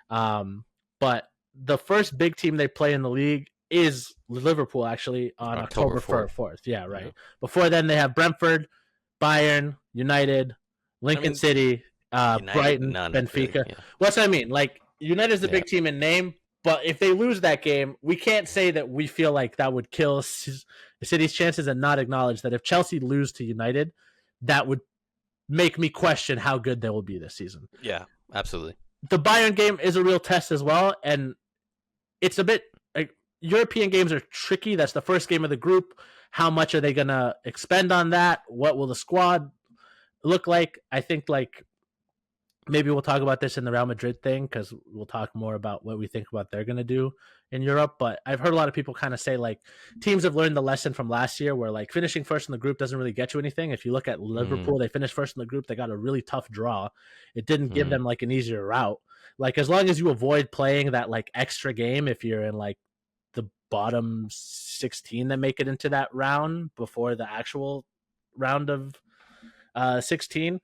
But the first big team they play in the league is Liverpool, actually, on October 4th. Yeah, right. Yeah. Before then, they have Brentford, Bayern, United, Lincoln City, Brighton, Benfica. Really, What's what I mean? Like, United's a big team in name, but if they lose that game, we can't say that we feel like that would kill City's chances and not acknowledge that if Chelsea lose to United, that would make me question how good they will be this season. Yeah, absolutely. The Bayern game is a real test as well, and it's a bit like European games are tricky. That's the first game of the group. How much are they going to expend on that? What will the squad look like? I think like maybe we'll talk about this in the Real Madrid thing because we'll talk more about what we think about they're going to do in Europe. But I've heard a lot of people kind of say like teams have learned the lesson from last year where like finishing first in the group doesn't really get you anything. If you look at Liverpool, they finished first in the group. They got a really tough draw. It didn't give them like an easier route. Like as long as you avoid playing that like extra game, if you're in like the bottom 16 that make it into that round before the actual round of 16,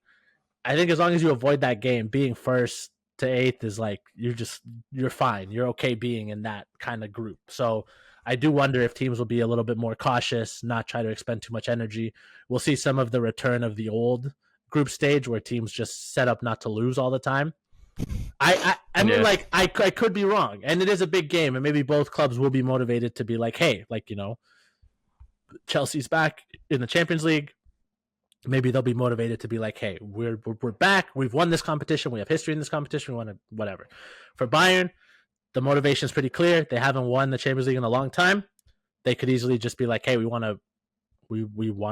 I think as long as you avoid that game, being first to eighth is like you're fine. You're okay being in that kind of group. So I do wonder if teams will be a little bit more cautious, not try to expend too much energy. We'll see some of the return of the old group stage where teams just set up not to lose all the time. I mean, like I could be wrong, and it is a big game, and maybe both clubs will be motivated to be like, hey, like Chelsea's back in the Champions League, maybe they'll be motivated to be like, hey, we're back. We've won this competition. We have history in this competition. We want to whatever. For Bayern, the motivation is pretty clear. They haven't won the Champions League in a long time. They could easily just be like, hey, we want to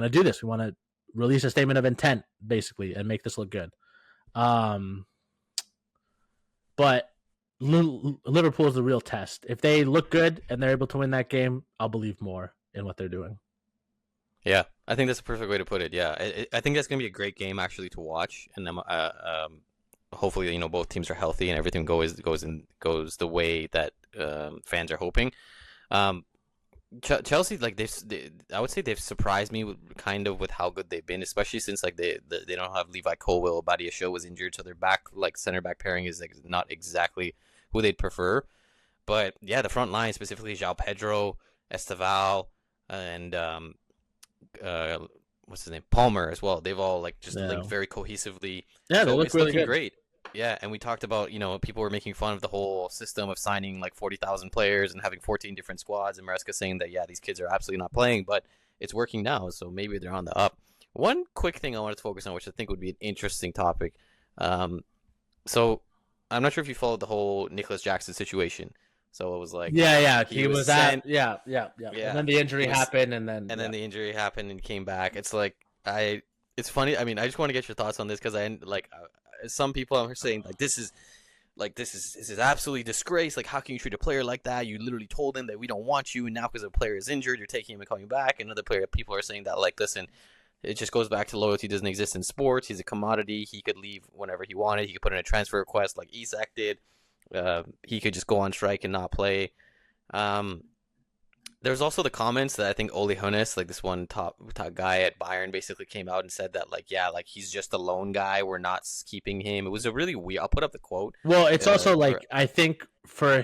do this. We want to release a statement of intent, basically, and make this look good. But Liverpool is the real test. If they look good and they're able to win that game, I'll believe more in what they're doing. Yeah, I think that's a perfect way to put it. Yeah, I think that's going to be a great game actually to watch, and hopefully both teams are healthy and everything goes the way that fans are hoping. Chelsea, like I would say they've surprised me with how good they've been, especially since like they don't have Levi Colwill. Badia Show was injured, so their center back pairing is like not exactly who they'd prefer. But yeah, the front line, specifically João Pedro, Esteval, and what's his name, Palmer as well. They've all like just linked very cohesively. Yeah, so they look it's really looking good. great. Yeah, and we talked about, people were making fun of the whole system of signing like 40,000 players and having 14 different squads, and Maresca saying that, yeah, these kids are absolutely not playing, but it's working now, so maybe they're on the up. One quick thing I wanted to focus on, which I think would be an interesting topic. So I'm not sure if you followed the whole Nicholas Jackson situation. So it was like, he was and then the injury happened, and then the injury happened and came back. It's like it's funny. I mean, I just want to get your thoughts on this because some people are saying this is absolutely disgrace. Like, how can you treat a player like that? You literally told him that we don't want you, and now because a player is injured, you're taking him and coming back. And other people are saying that, like, listen, it just goes back to loyalty doesn't exist in sports. He's a commodity. He could leave whenever he wanted. He could put in a transfer request like Isak did. He could just go on strike and not play. There's also the comments that I think Ole Hoeneß, like this one top guy at Bayern, basically came out and said that, like, yeah, like he's just a loan guy. We're not keeping him. It was a really weird. I'll put up the quote. Well, it's also like I think for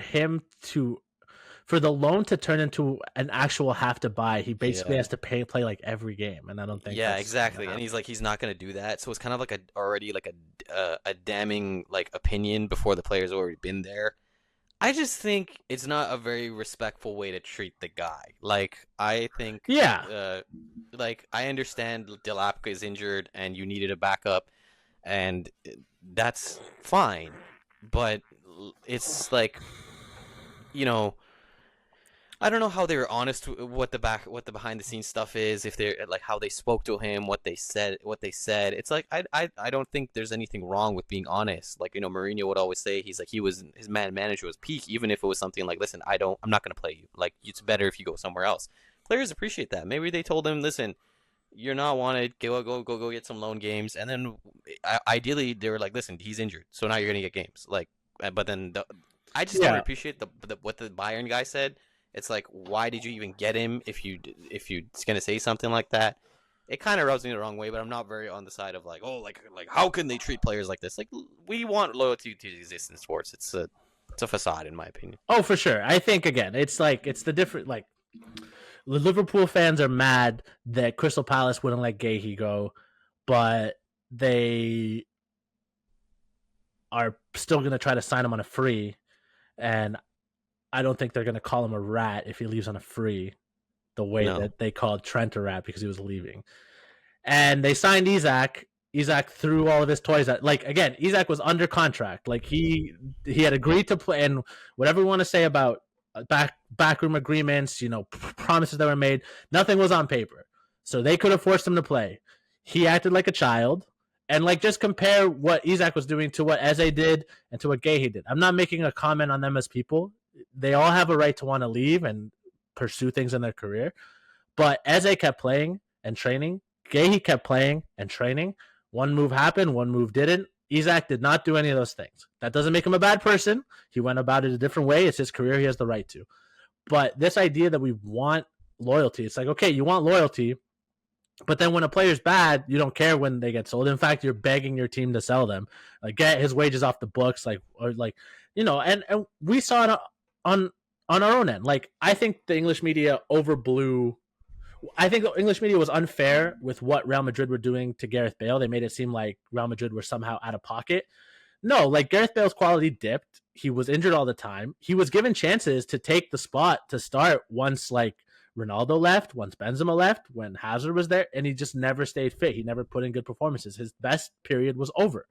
the loan to turn into an actual have to buy, he basically has to play like every game, and I don't think. Yeah, exactly. And he's like, he's not going to do that. So it's kind of like a damning like opinion before the player's already been there. I just think it's not a very respectful way to treat the guy. Like, I think, like, I understand Delapka is injured and you needed a backup, and that's fine. But it's like, I don't know how they were honest what the behind the scenes stuff is, if they're like how they spoke to him, what they said. It's like I don't think there's anything wrong with being honest. Like, Mourinho would always say his manager was peak, even if it was something like, listen, I'm not going to play you. Like, it's better if you go somewhere else. Players appreciate that. Maybe they told him, listen, you're not wanted. Go get some loan games, and then ideally they were like, listen, he's injured, so now you're going to get games. Like, but then I just don't appreciate what the Bayern guy said. It's like, why did you even get him if you're gonna say something like that? It kind of rubs me the wrong way, but I'm not very on the side of like, oh, like how can they treat players like this? Like, we want loyalty to exist in sports. It's a facade, in my opinion. Oh, for sure. I think again, it's the different like. The Liverpool fans are mad that Crystal Palace wouldn't let Gahey go, but they are still going to try to sign him on a free, and I don't think they're going to call him a rat if he leaves on a free the way that they called Trent a rat because he was leaving. And they signed Isak. Isak threw all of his toys at, like, again, Isak was under contract. Like, he had agreed to play, and whatever you want to say about backroom agreements, promises that were made, nothing was on paper. So they could have forced him to play. He acted like a child. And, like, just compare what Isak was doing to what Eze did and to what Gahey did. I'm not making a comment on them as people. They all have a right to want to leave and pursue things in their career. But Eze kept playing and training. Gahey kept playing and training. One move happened, one move didn't. Isak did not do any of those things. That doesn't make him a bad person. He went about it a different way. It's his career. He has the right to. But this idea that we want loyalty, it's like, okay, you want loyalty, but then when a player's bad, you don't care when they get sold. In fact, you're begging your team to sell them, like get his wages off the books, and we saw it on our own end. Like, I think the English media overblew. I think the English media was unfair with what Real Madrid were doing to Gareth Bale. They made it seem like Real Madrid were somehow out of pocket. No, like, Gareth Bale's quality dipped. He was injured all the time. He was given chances to take the spot to start once, like, Ronaldo left, once Benzema left, when Hazard was there, and he just never stayed fit. He never put in good performances. His best period was over.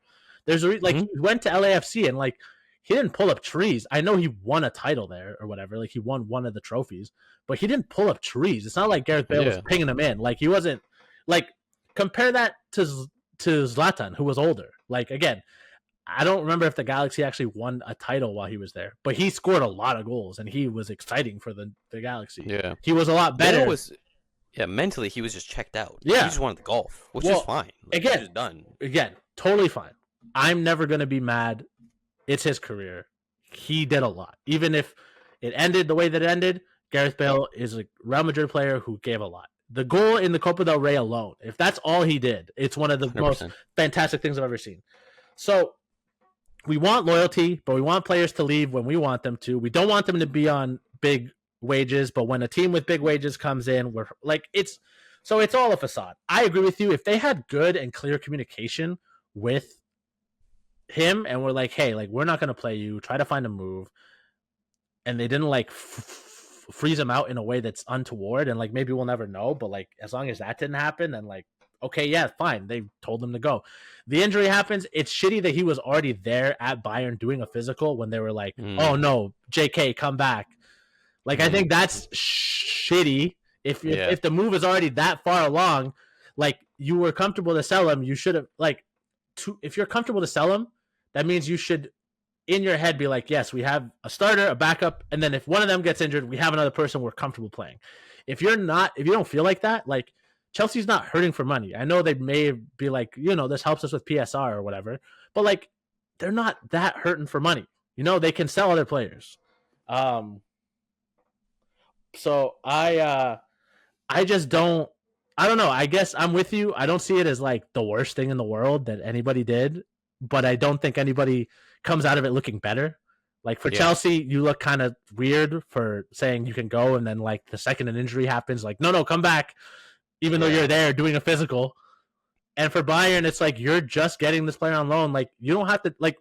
There's a like he went to LAFC and like he didn't pull up trees. I know he won a title there or whatever. Like he won one of the trophies, but he didn't pull up trees. It's not like Gareth Bale was pinging him in. Like he wasn't like compare that to Zlatan, who was older. Like again, I don't remember if the Galaxy actually won a title while he was there, but he scored a lot of goals and he was exciting for the Galaxy. Yeah. He was a lot better. Mentally he was just checked out. Yeah. He just wanted the golf, which is fine. Like, again, just done. Again, totally fine. I'm never going to be mad. It's his career. He did a lot. Even if it ended the way that it ended, Gareth Bale is a Real Madrid player who gave a lot. The goal in the Copa del Rey alone, if that's all he did, it's one of the 100%. Most fantastic things I've ever seen. So we want loyalty, but we want players to leave when we want them to. We don't want them to be on big wages, but when a team with big wages comes in, we're like it's all a facade. I agree with you. If they had good and clear communication with him and we're like, hey, like we're not going to play you, try to find a move, and they didn't like freeze him out in a way that's untoward, and like maybe we'll never know, but like as long as that didn't happen, then like okay, yeah, fine, they told him to go. The injury happens. It's shitty that he was already there at Bayern doing a physical when they were like, oh no, JK, come back. Like I think that's shitty. If the move is already that far along, like you were comfortable to sell him, you should have like if you're comfortable to sell him, that means you should in your head be like, yes, we have a starter, a backup, and then if one of them gets injured, we have another person we're comfortable playing. If you don't feel like that, like Chelsea's not hurting for money. I know they may be like, this helps us with PSR or whatever, but like they're not that hurting for money. They can sell other players. So I just don't. I don't know. I guess I'm with you. I don't see it as like the worst thing in the world that anybody did, but I don't think anybody comes out of it looking better. Like for Chelsea, you look kind of weird for saying you can go, and then like the second an injury happens, like no, come back, even though you're there doing a physical. And for Bayern, it's like you're just getting this player on loan. Like you don't have to like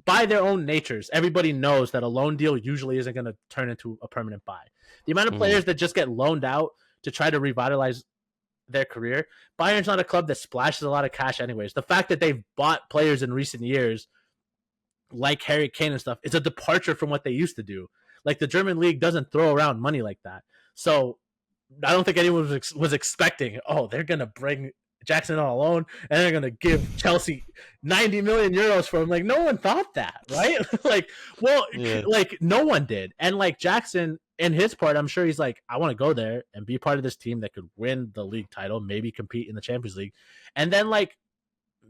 by their own natures. Everybody knows that a loan deal usually isn't going to turn into a permanent buy. The amount of players that just get loaned out to try to revitalize their career, Bayern's not a club that splashes a lot of cash anyways. The fact that they've bought players in recent years like Harry Kane and stuff, it's a departure from what they used to do. Like the German league doesn't throw around money like that. So I don't think anyone was expecting, they're going to bring Jackson on a loan and they're going to give Chelsea 90 million euros for him. Like no one thought that, right? like no one did. And like Jackson in his part, I'm sure he's like, I want to go there and be part of this team that could win the league title, maybe compete in the Champions League. And then like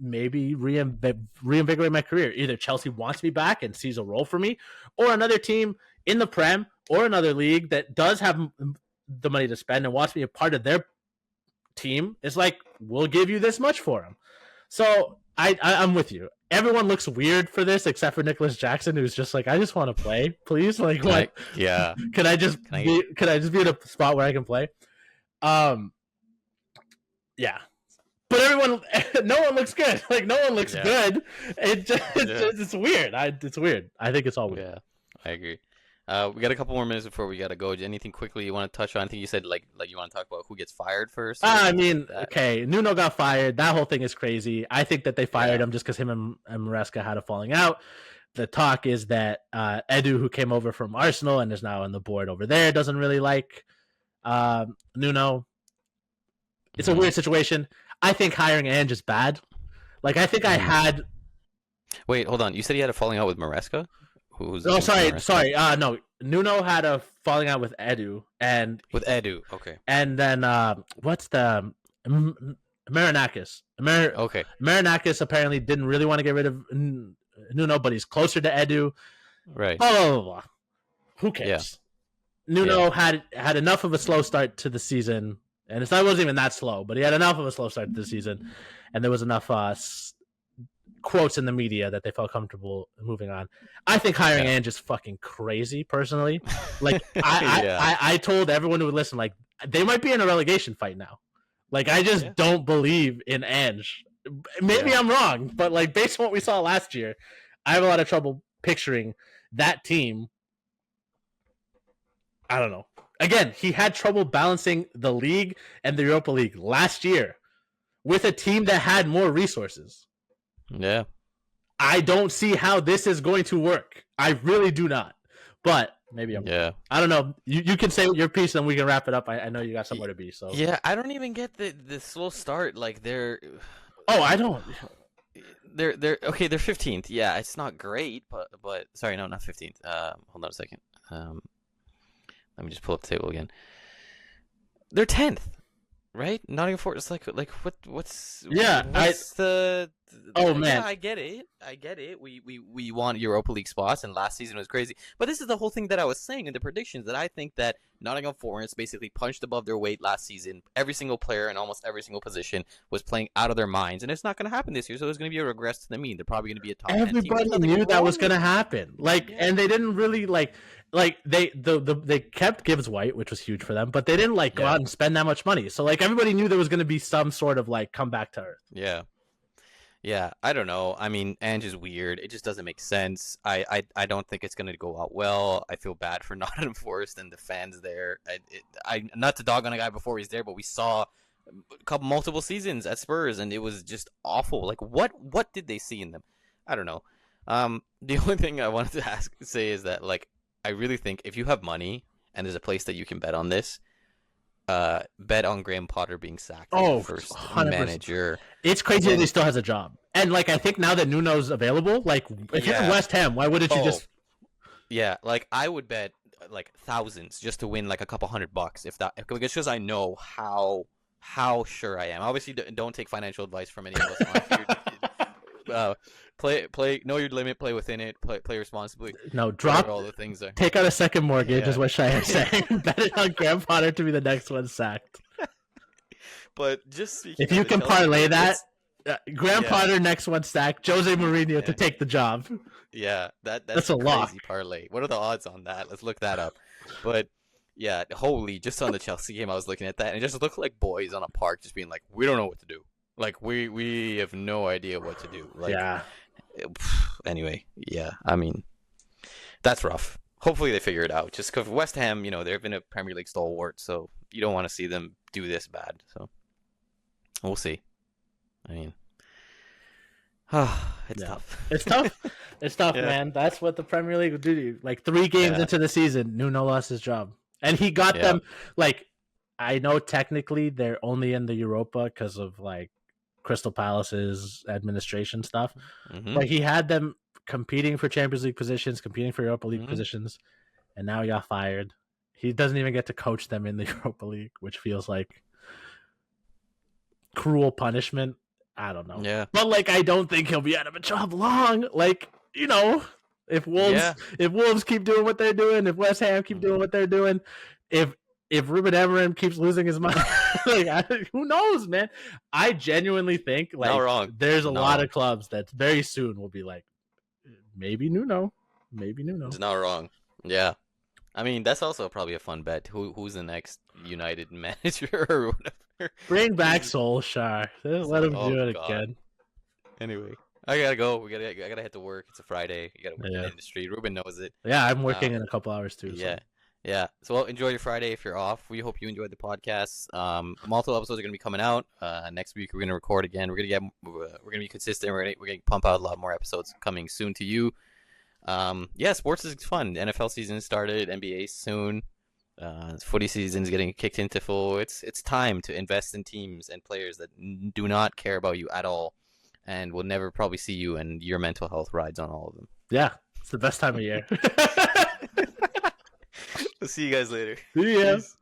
maybe reinvigorate my career. Either Chelsea wants me back and sees a role for me, or another team in the Prem or another league that does have the money to spend and wants me a part of their team. It's like, we'll give you this much for him. So I'm with you. Everyone looks weird for this except for Nicholas Jackson, who's just like, I just want to play, please. Like, what? Can I just be in a spot where I can play? Yeah. But no one looks good. Like, no one looks good. It's weird. It's weird. I think it's all weird. Yeah, I agree. We got a couple more minutes before we got to go. Anything quickly you want to touch on? I think you said like you want to talk about who gets fired first. I mean, okay, Nuno got fired. That whole thing is crazy. I think that they fired him just because him and Maresca had a falling out. The talk is that Edu, who came over from Arsenal and is now on the board over there, doesn't really like Nuno. It's a weird situation. I think hiring Ange is bad. Like, I think I had... Wait, hold on. You said he had a falling out with Maresca? Sorry. No, Nuno had a falling out with Edu. With Edu, okay. And then, what's the... Marinakis. Okay. Marinakis apparently didn't really want to get rid of Nuno, but he's closer to Edu. Right. Blah, blah, blah, blah. Who cares? Yeah. Nuno had enough of a slow start to the season. And it wasn't even that slow, but he had enough of a slow start to the season, and there was enough quotes in the media that they felt comfortable moving on. I think hiring Ange is fucking crazy, personally. Like, I told everyone who would listen, like, they might be in a relegation fight now. Like, I just don't believe in Ange. Maybe I'm wrong, but, like, based on what we saw last year, I have a lot of trouble picturing that team. I don't know. Again, he had trouble balancing the league and the Europa League last year with a team that had more resources. Yeah. I don't see how this is going to work. I really do not. But maybe I'm wrong. I don't know. You can say your piece and we can wrap it up. I know you got somewhere to be. So yeah, I don't even get the slow start. Like I don't. They're okay. They're 15th. Yeah, it's not great, but sorry, no, not 15th. Hold on a second. Let me just pull up the table again. They're 10th, right? Nottingham Forest. What's the Oh man, yeah, I get it. We want Europa League spots, and last season was crazy. But this is the whole thing that I was saying in the predictions, that I think that Nottingham Forest basically punched above their weight last season. Every single player in almost every single position was playing out of their minds, and it's not going to happen this year. So there's going to be a regress to the mean. They're probably going to be a top 10 team. Everybody knew that was going to happen. And they didn't really they kept Gibbs White, which was huge for them, but they didn't go out and spend that much money. So everybody knew there was going to be some sort of comeback to earth. Yeah, I don't know. I mean, Ange is weird. It just doesn't make sense. I don't think it's going to go out well. I feel bad for Nottingham Forest and the fans there. I not to dog on a guy before he's there, but we saw multiple seasons at Spurs, and it was just awful. What did they see in them? I don't know. The only thing I wanted to say is that I really think if you have money and there's a place that you can bet on this, bet on Graham Potter being sacked as the first 100%. Manager. It's crazy that he still has a job. And I think now that Nuno's available, if you're West Ham, why wouldn't you just? Yeah, I would bet thousands just to win a couple $100 if that, because I know how sure I am. Obviously, don't take financial advice from any of us. Play, know your limit, play within it, play responsibly. No, drop all the things there. Take out a second mortgage is what Shayan's saying. Bet it on Graham Potter to be the next one sacked. But just if you can parlay that, Graham Potter next one sacked, Jose Mourinho to take the job. Yeah, that's a crazy parlay. What are the odds on that? Let's look that up. But yeah, just on the Chelsea game, I was looking at that, and it just looked like boys on a park just being we don't know what to do. We have no idea what to do. Anyway, yeah, I mean, that's rough. Hopefully they figure it out. Just because West Ham, they've been a Premier League stalwart, so you don't want to see them do this bad. So we'll see. I mean, it's tough. It's tough. It's tough, man. That's what the Premier League will do to you. 3 games into the season, Nuno lost his job, and he got them. I know technically they're only in the Europa because of Crystal Palace's administration stuff, but he had them competing for Champions League positions, competing for Europa League positions, and now he got fired. He doesn't even get to coach them in the Europa League, which feels like cruel punishment. I don't know. Yeah. But I don't think he'll be out of a job long. If Wolves keep doing what they're doing, if West Ham keep doing what they're doing, if Ruben Amorim keeps losing his mind, who knows, man? I genuinely think there's a lot of clubs that very soon will be maybe Nuno. It's not wrong. Yeah. I mean, that's also probably a fun bet. Who's the next United manager or whatever? Bring back Solskjaer. Let him do it again. Anyway, I gotta go. I gotta head to work. It's a Friday. You gotta work in the industry. Ruben knows it. Yeah, I'm working in a couple hours too. Yeah. So. Yeah, so enjoy your Friday if you're off. We hope you enjoyed the podcast. Multiple episodes are going to be coming out. Next week we're going to record again. We're going to be consistent. We're going to pump out a lot more episodes coming soon to you. Sports is fun. NFL season started. NBA soon. Footy season is getting kicked into full. It's time to invest in teams and players that do not care about you at all, and will never probably see you. And your mental health rides on all of them. Yeah, it's the best time of year. We'll see you guys later. See ya. Peace.